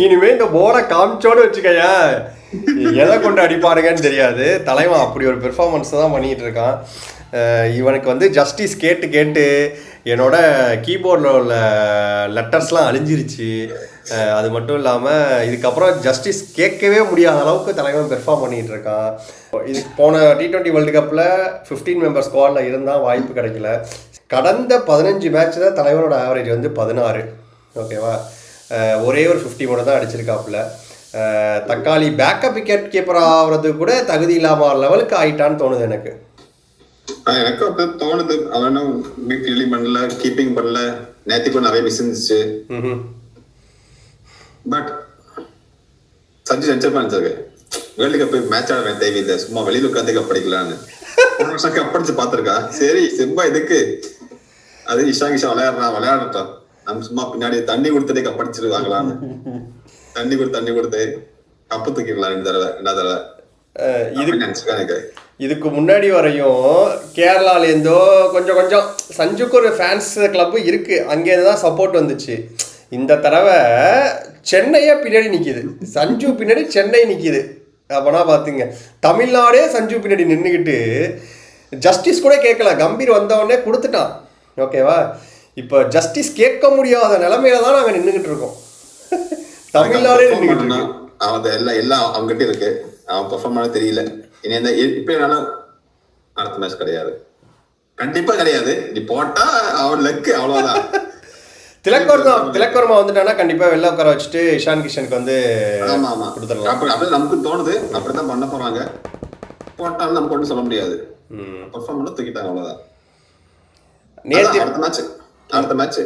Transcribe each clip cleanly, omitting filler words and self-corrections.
இனிமே இந்த போர்டை காமிச்சோன்னு வச்சுக்கையா எதை கொண்டு அடிப்பாருங்கன்னு தெரியாது. தலைவன் அப்படி ஒரு பெர்ஃபார்மன்ஸ் தான் பண்ணிகிட்டு இருக்கான். இவனுக்கு வந்து ஜஸ்டிஸ் கேட்டு கேட்டு என்னோட கீபோர்டில் உள்ள லெட்டர்ஸ்லாம் அழிஞ்சிருச்சு. அது மட்டும் இல்லாமல் இதுக்கப்புறம் ஜஸ்டிஸ் கேட்கவே முடியாத அளவுக்கு தலைவன் பெர்ஃபார்ம் பண்ணிகிட்டு இருக்கான். இதுக்கு போன T20 வேர்ல்டு கப்பில் 15 மெம்பர் ஸ்குவாடில் இருந்தால் வாய்ப்பு கிடைக்கல. கடந்த 15 மேட்ச்சில் தலைவனோட ஆவரேஜ் வந்து 16. ஓகேவா, ஒரே ஒரு 50 மட்டும் தான் அடிச்சிருக்காப்புல. தக்காளி பேக்கப் விக்கெட் கீப்பர் ஆகிறதுக்கு கூட தகுதி இல்லாமல் லெவலுக்கு ஆயிட்டான்னு தோணுது எனக்கு. எனக்கு அப்படி தோணுது. அவனும் ஃபீல்டிங் பண்ணல, கீப்பிங் பண்ணல, நேற்றுக்கும் நிறைய மிஸ் இருந்துச்சு. பட் சஞ்சு சென்சர் பண்ணிச்சாரு வேர்ல்டு கப் மேட்ச் ஆட தேவையில்லை, சும்மா வெளியில உட்காந்து கப் அடிக்கலான்னு. கப் அடிச்சு பாத்திருக்கா. சரி சிம்பா இதுக்கு அது இஷா விளையாடட்டும், நம்ம சும்மா பின்னாடி தண்ணி கொடுத்துட்டே கப் அடிச்சிருவாங்களான்னு தண்ணி கொடுத்து கப்பு தூக்கிடலாம் ரெண்டாவது தடவை. இதுக்கு முன்னாடி வரையும் கேரளாலேருந்தோ கொஞ்சம் சஞ்சுக்கு ஒரு ஃபேன்ஸ் கிளப்பு இருக்குது, அங்கேருந்து தான் சப்போர்ட் வந்துச்சு. இந்த தடவை சென்னையே பின்னாடி நிற்கிது, சஞ்சு பின்னாடி சென்னை நிற்கிது. அப்போனா பார்த்துங்க, தமிழ்நாடே சஞ்சு பின்னாடி நின்றுக்கிட்டு ஜஸ்டிஸ் கூட கேட்கல, கம்பீர் வந்தவொடனே கொடுத்துட்டான். ஓகேவா, இப்போ ஜஸ்டிஸ் கேட்க முடியாத நிலைமையில தான் நாங்கள் நின்றுக்கிட்டு இருக்கோம். தமிழ்நாடே நின்றுக்கிட்டு அவன் எல்லாம் அவங்ககிட்ட இருக்கு, அவன் பெர்ஃபார்ம் பண்ண தெரியல. இனி இப்ப என்னாலும் அடுத்த மேட்ச் கிடையாது, கண்டிப்பா கிடையாது. நீ போட்டா அவன் லக்கு, அவ்வளவுதான். திலக் வர்மா வந்துட்டானா கண்டிப்பா வெளில உட்கார வச்சுட்டு இஷான் கிஷனுக்கு வந்து கொடுத்துடலாம். அப்படி நமக்கு தோணுது, அப்படிதான் பண்ண போறாங்க. போட்டாலும் நமக்கு ஒன்றும் சொல்ல முடியாது, பெர்ஃபார்ம் பண்ண தூக்கிட்டாங்க, அவ்வளவுதான். அடுத்த மேட்ச்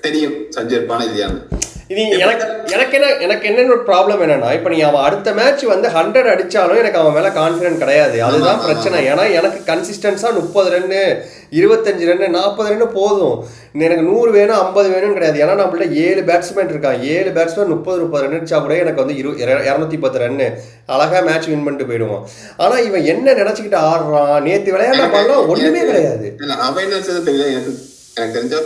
தெரியும் சஞ்சு இருப்பானா இல்லையான்னு. இது எனக்கு என்ன ஒரு ப்ராப்ளம் என்னன்னா, இப்போ நீ அவன் அடுத்த மேட்ச் வந்து 100 அடித்தாலும் எனக்கு அவன் மேலே கான்ஃபிடென்ட் கிடையாது. அதுதான் பிரச்சனை. ஏன்னா எனக்கு கன்சிஸ்டன்ஸாக 30 ரன்னு, 25 ரன்னு, 40 ரன்னு போதும். எனக்கு 100 வேணும், 50 வேணும்னு கிடையாது. ஏன்னா நம்மள்ட்ட 7 பேட்ஸ்மேன் இருக்கான். 7 பேட்ஸ்மேன் 30 ரன் அடிச்சா கூட எனக்கு வந்து 210 ரன்னு அழகாக மேட்ச் வின் பண்ணிட்டு போயிடுவோம். ஆனால் இவன் என்ன நினச்சிக்கிட்டு ஆடுறான், நேற்று விளையாட பண்ணலாம் ஒன்றுமே கிடையாது. எனக்கு தெரிஞ்ச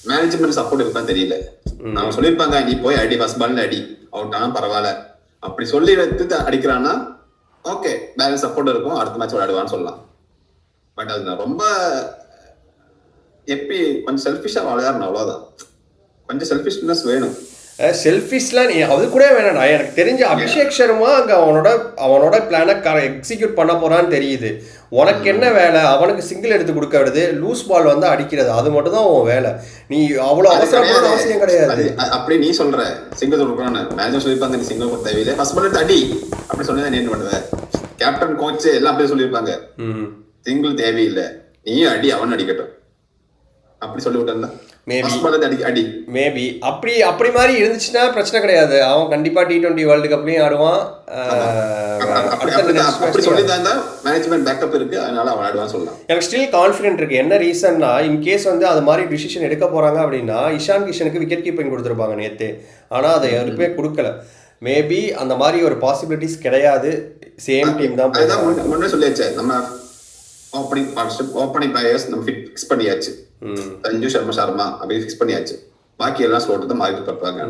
மேனேஜ்மெண்ட் சப்போர்ட் இருக்கான்னு தெரியல. அவங்க சொல்லியிருப்பாங்க, நீ போய் அடி, ஃபர்ஸ்ட் பால்ல அடி, அவுட் ஆனா பரவாயில்ல, அப்படி சொல்லி எடுத்து அடிக்கிறான்னா ஓகே, பேலன்ஸ் சப்போர்ட் இருக்கும், அடுத்த மேட்ச் விளையாடுவான்னு சொல்லலாம். பட் அது ரொம்ப எப்படி கொஞ்சம் செல்ஃபிஷா விளையாடணும், அவ்வளவுதான். கொஞ்சம் செல்ஃபிஷ்னஸ் வேணும். செல்ஃபிஷ்லாம் அது கூட வேணாம். எனக்கு தெரிஞ்ச அபிஷேக் சர்மா அங்கே அவனோட பிளானை எக்ஸிக்யூட் பண்ண போறான்னு தெரியுது. உனக்கு என்ன வேலை, அவனுக்கு சிங்கிள் எடுத்து கொடுக்க விடுது, லூஸ் பால் வந்து அடிக்கிறது, அது மட்டும் தான் உன் வேலை. நீ அவ்வளோ அவசரப்பட அவசியம் கிடையாது. அப்படி நீ சொல்ற சிங்கிள் கொடுக்கணும்னு மேனேஜர் சொல்லியிருப்பாங்க, நீ சிங்கிள் கொடுத்த தேவையில்லை, ஃபர்ஸ்ட் பால் அடி அப்படி சொல்லி தான் என்ன பண்ணுவேன். கேப்டன் கோச் எல்லாம் அப்படியே சொல்லியிருப்பாங்க, சிங்கிள் தேவையில்லை, நீயும் அடி, அவன் அடிக்கட்டும் அப்படி சொல்லி விட்டா மேபி அப்படி மாதிரி இருந்துச்சுன்னா பிரச்சனை கிடையாது. அவன் கண்டிப்பா T20 வேர்ல்டு கப்லயும் ஆடுவான். எனக்கு ஸ்டில் கான்ஃபிடென்ட் இருக்கு. என்ன ரீசன்னா, இன்கேஸ் வந்து அது மாதிரி டிசிஷன் எடுக்க போறாங்க அப்படின்னா இஷான் கிஷனுக்கு விக்கெட் கீப்பிங் கொடுத்துருப்பாங்க நேற்று. ஆனா அதை யாருக்குமே கொடுக்கல. மேபி அந்த மாதிரி ஒரு பாசிபிலிட்டிஸ் கிடையாது. சேம் டீம் தான் முன்னே சொல்லியாச்சு. நம்ம ஓப்பனிங் பிளேயர்ஸ் நம்ம ஃபிக்ஸ் பண்ணியாச்சு. சஞ்சு சர்மா அப்படி ஃபிக்ஸ் பண்ணியாச்சு. பாக்கி எல்லாம் ஸ்லோட்டு தான் மாறிட்டு பார்ப்பாங்க.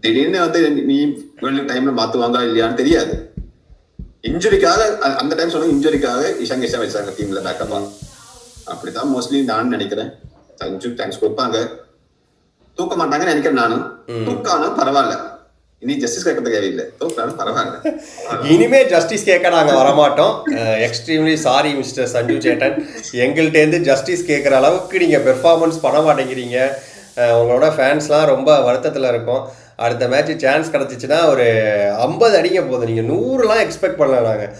திடீர்னு வந்து நீ வேர்ல்டு டைம்ல மாத்துவாங்க இல்லையான்னு தெரியாது. இன்ஜுரிக்காக அந்த டைம் சொன்ன இன்ஜுரிக்காக இஷான் கிஷன் வச்சாங்க டீம்ல பேக்கப்பா. அப்படிதான் மோஸ்ட்லி நான் நினைக்கிறேன். சஞ்சு தேங்க்ஸ் கொடுப்பாங்க, தூக்க மாட்டாங்கன்னு நினைக்கிறேன் நானும். தூக்கானும் பரவாயில்ல, இனி ஜஸ்டிஸ் கேட்க தேவையில்லை, தூக்கானும் பரவாயில்ல. இனிமே ஜஸ்டிஸ் கேட்க நாங்க வரமாட்டோம். Extremely sorry mister Sanju chettan, எங்கள்கிட்ட இருந்து ஜஸ்டிஸ் கேட்குற அளவுக்கு நீங்க பெர்ஃபார்மன்ஸ் பண்ண மாட்டேங்கிறீங்க. உங்களோட ஃபேன்ஸ்லாம் ரொம்ப வருத்தத்தில் இருக்கும். அடுத்த மேட்ச் சான்ஸ் கிடச்சிச்சுன்னா ஒரு 50 அடிக்க போதும். நீங்கள் 100லாம் எக்ஸ்பெக்ட் பண்ணலாம். நாங்கள்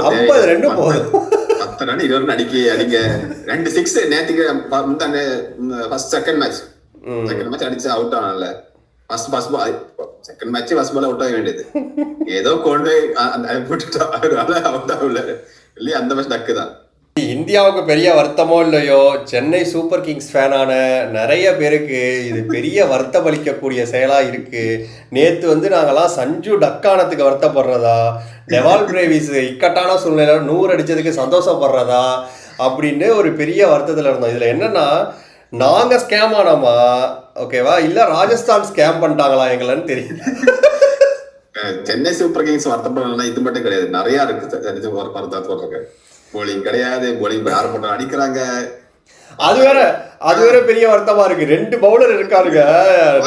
50 ரன் போதும். 10 ரன் 20 ரன் அடிக்க 2 6 நேற்றுக்கு செகண்ட் மேட்ச் அடிச்சு அவுட் ஆனால. Second match first ball out ஆக வேண்டியது, ஏதோ கொண்டு போட்டுட்டா, அவுட் ஆகல இல்லையா. அந்த மேட்ச் டக்கு தான். இந்தியாவுக்கு பெரிய வருத்தமோ இல்லையோ, சென்னை சூப்பர் கிங்ஸ் ஃபேனான நிறைய பேருக்கு இது பெரிய வருத்தம் அளிக்கக்கூடிய செயலாக இருக்குது. நேற்று வந்து நாங்கள்லாம் சஞ்சு டக்கானத்துக்கு வருத்தப்படுறதா, டெவால் பிரேவிஸ் இக்கட்டான சூழ்நிலையில் 100 அடித்ததுக்கு சந்தோஷப்படுறதா அப்படின்னு ஒரு பெரிய வருத்தத்தில் இருந்தோம். இதில் என்னென்னா, நாங்கள் ஸ்கேம் ஆனோமா ஓகேவா, இல்ல ராஜஸ்தான் ஸ்கேம் பண்ணிட்டாங்களா எங்களன்னு தெரியல. சென்னை சூப்பர் கிங்ஸ் வருத்தப்படலாம் இது மட்டும் கிடையாது, நிறைய இருக்கு சென்னை சூப்பர் வருத்தப்படுறதுக்கு. போலிங் கிடையாது, போலிங் யார் போட்டோம் அடிக்கிறாங்க. அது வேற பெரிய வருத்தமா இருக்கு. 2 பவுலர் இருக்காருங்க,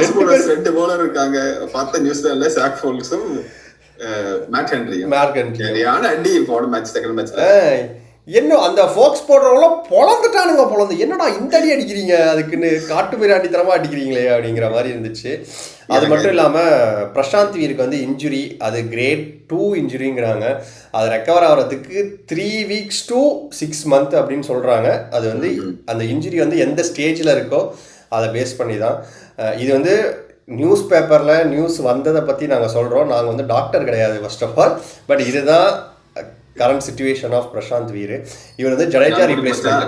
2 பவுலர் இருக்காங்க. பார்த்த நியூஸ்ல சாக் ஃபோல்ஸும் மேட் ஹென்ரியும் சரியான அடி போன மேட்ச், செகண்ட் மேட்ச்ல. என்ன அந்த ஃபோக்ஸ் போடுறவங்கள பொழந்துட்டானுங்க. என்னடா இந்த அடி அடிக்கிறீங்க, அதுக்குன்னு காட்டு மிராண்டித்தனமா அடிக்கிறீங்களே அப்படிங்கிற மாதிரி இருந்துச்சு. அது மட்டும் இல்லாமல் பிரசாந்த் வீருக்கு வந்து இன்ஜுரி, அது கிரேட் 2 இன்ஜுரிங்கிறாங்க. அது ரெக்கவர் ஆகிறதுக்கு 3 weeks to 6 months அப்படின்னு சொல்கிறாங்க. அது வந்து அந்த இன்ஜுரி வந்து எந்த ஸ்டேஜில் இருக்கோ அதை பேஸ் பண்ணி தான். இது வந்து நியூஸ் பேப்பரில் நியூஸ் வந்ததை பற்றி நாங்கள் சொல்கிறோம். நாங்கள் வந்து டாக்டர் கிடையாது ஃபர்ஸ்ட் ஆஃப் ஆல். பட் இதுதான் current situation of Prashant Veer. இவர் வந்து ஜடேஜா ரீப்ளேஸ்மெண்ட்.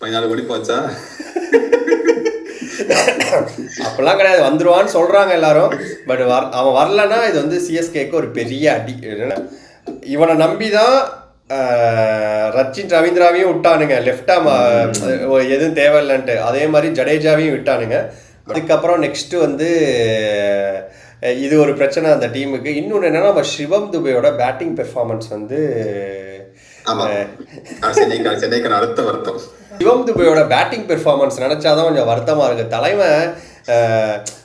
14 கோடி போச்சா? அப்பெல்லாம் கிடையாது, வந்துருவான்னு சொல்றாங்க எல்லாரும். பட் அவன் வரலன்னா இது வந்து சிஎஸ்கேக்கு ஒரு பெரிய அடி. இவனை நம்பி தான் ரச்சின் ரவீந்திராவையும் விட்டானுங்க, லெஃப்டா எதுவும் தேவையில்லைன்ட்டு. அதே மாதிரி ஜடேஜாவையும் விட்டானுங்க. அதுக்கப்புறம் நெக்ஸ்ட் வந்து இது ஒரு பிரச்சனை அந்த டீமுக்கு. இன்னொன்று என்னன்னா, நம்ம சிவம் துபையோட பேட்டிங் பெர்ஃபார்மன்ஸ் வந்து சிவம் துபையோட பேட்டிங் பெர்ஃபார்மன்ஸ் நினைச்சாதான் கொஞ்சம் வருத்தமா இருக்கு. தலைவன்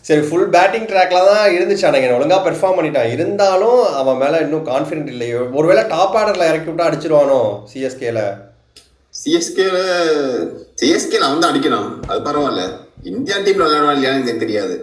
சரி ஃபுல் பேட்டிங் ட்ராக்ல தான் இருந்துச்சு, அன்னைக்கு ஒழுங்கா பெர்ஃபார்ம் பண்ணிட்டான். இருந்தாலும் அவன் மேல இன்னும் கான்ஃபிடென்ட் இல்லையோ. ஒருவேளை டாப் ஆர்டர்ல இறக்கி விட்டா அடிச்சிருவானோ சிஎஸ்கேல அவன் தான் அடிக்கணும், அது பரவாயில்ல. இந்தியா டீம்ல விளையாடுவான் இல்லையான்னு எனக்கு தெரியாது.